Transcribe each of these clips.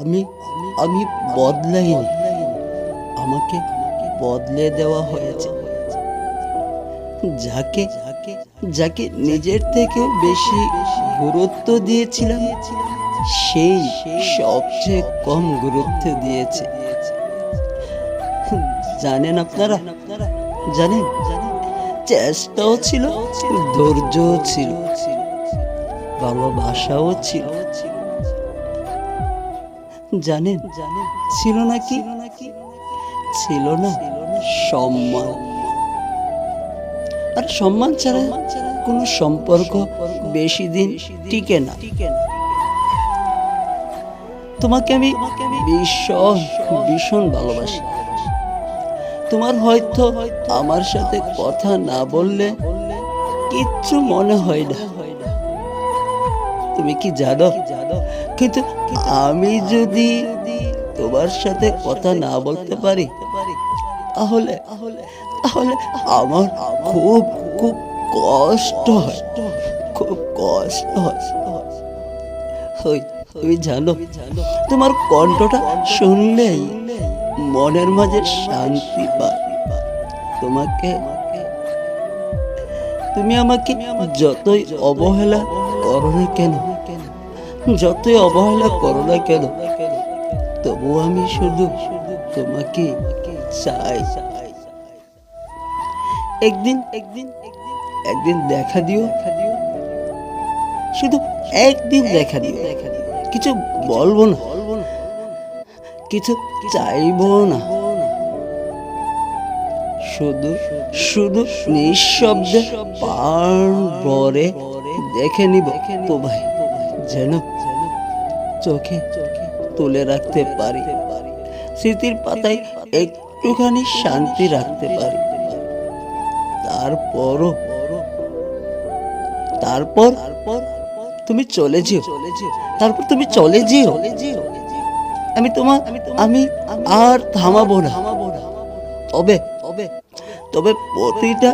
আমি আমি বদলাইনি, আমাকে বদলে দেওয়া হয়েছে। যাকে যাকে নিজের থেকে বেশি গুরুত্ব দিয়েছিলাম, সেই সবচেয়ে কম গুরুত্ব দিয়েছে। জানেন আপনারা, জানেন, চেষ্টাও ছিল, ধৈর্যও ছিল, ভালোবাসাও ছিল। জানেন ছিল নাকি? ছিল না সম্মান। আর সম্মান ছাড়া কোনো সম্পর্ক বেশি দিন টিকে না। তোমাকে আমি ভীষণ ভীষণ ভালোবাসি। তোমার হয়তো আমার সাথে কথা না বললে কিচ্ছু মনে হয় না, তুমি কি জানো? কিন্তু আমি যদি তোমার সাথে কথা না বলতে পারি, তাহলে তাহলে আমার খুব খুব কষ্ট হয়, খুব কষ্ট হয়। তুমি জানো, তোমার কণ্ঠটা শুনলেই মনের মাঝে শান্তি পায়। তুমি আমাকে যতই অবহেলা করো না কেন, যতই অবহেলা করো না কেন, তবু আমি শুধু তোমাকে চাই। একদিন একদিন দেখা দিও, শুধু একদিন দেখা দিও। কিছু বলবো না, কিছু চাইবো না, শুধু শুধু নিঃশব্দে প্রাণ ভরে দেখে নিব তোমায়, যেন চোখে তুলে রাখতে পারি, স্মৃতির পাতায় একটুখানি শান্তি রাখতে পারি। তারপর তুমি চলে যেও, তারপর তুমি চলে যেও। আমি আর থামাবো না। তবে তবে প্রতিটা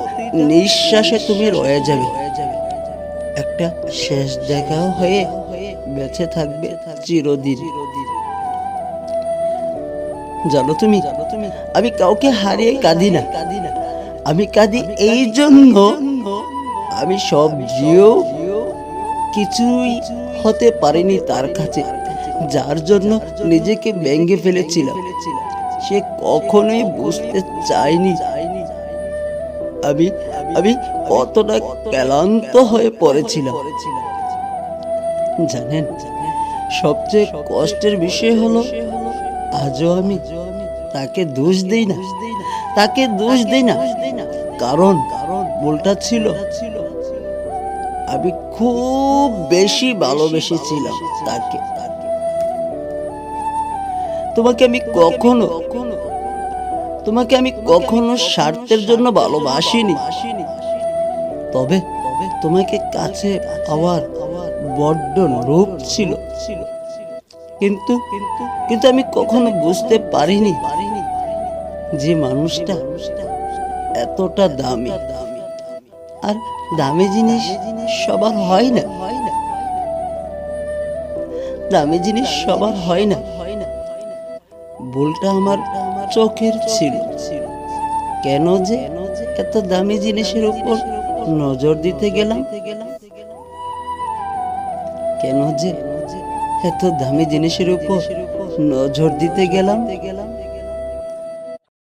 নিঃশ্বাসে তুমি রয়ে যাবে, একটা শেষ দেখাও হয়ে বেঁচে থাকবে চিরদিন। জানো তুমি, আমি কাউকে হারিয়ে কাঁদি না, আমি কাঁদি এই জন্য আমি সব জিও কিছুই হতে পারিনি তার কাছে, যার জন্য নিজেকে ভেঙে ফেলেছিলাম। সে কখনোই বুঝতে চায়নি আমি আমি কতটা ক্লান্ত হয়ে পড়েছিলাম। জানেন, সবচেয়ে কষ্টের বিষয় হলো আজও আমি তাকে দোষ দেই না, তাকে দোষ দেই না, কারণ ভুলটা ছিল আমি খুব বেশি ভালোবেসেছিলাম তাকে। তোমাকে আমি কখনো স্বার্থের জন্য ভালোবাসিনি। তবে তোমাকে কাছে পাওয়ার বড্ড লোভ ছিল, কিন্তু কিন্তু আমি কখনো বুঝতে পারিনি যে মানুষটা এতটা দামি। আর দামি জিনিস সবার হয় না, দামি জিনিস সবার হয় না। ভুলটা আমার চোখের ছিল। কেন যে এত দামি জিনিসের উপর নজর দিতে গেলাম, কেন যে এত দামি জিনিসের উপর নজর দিতে গেলাম।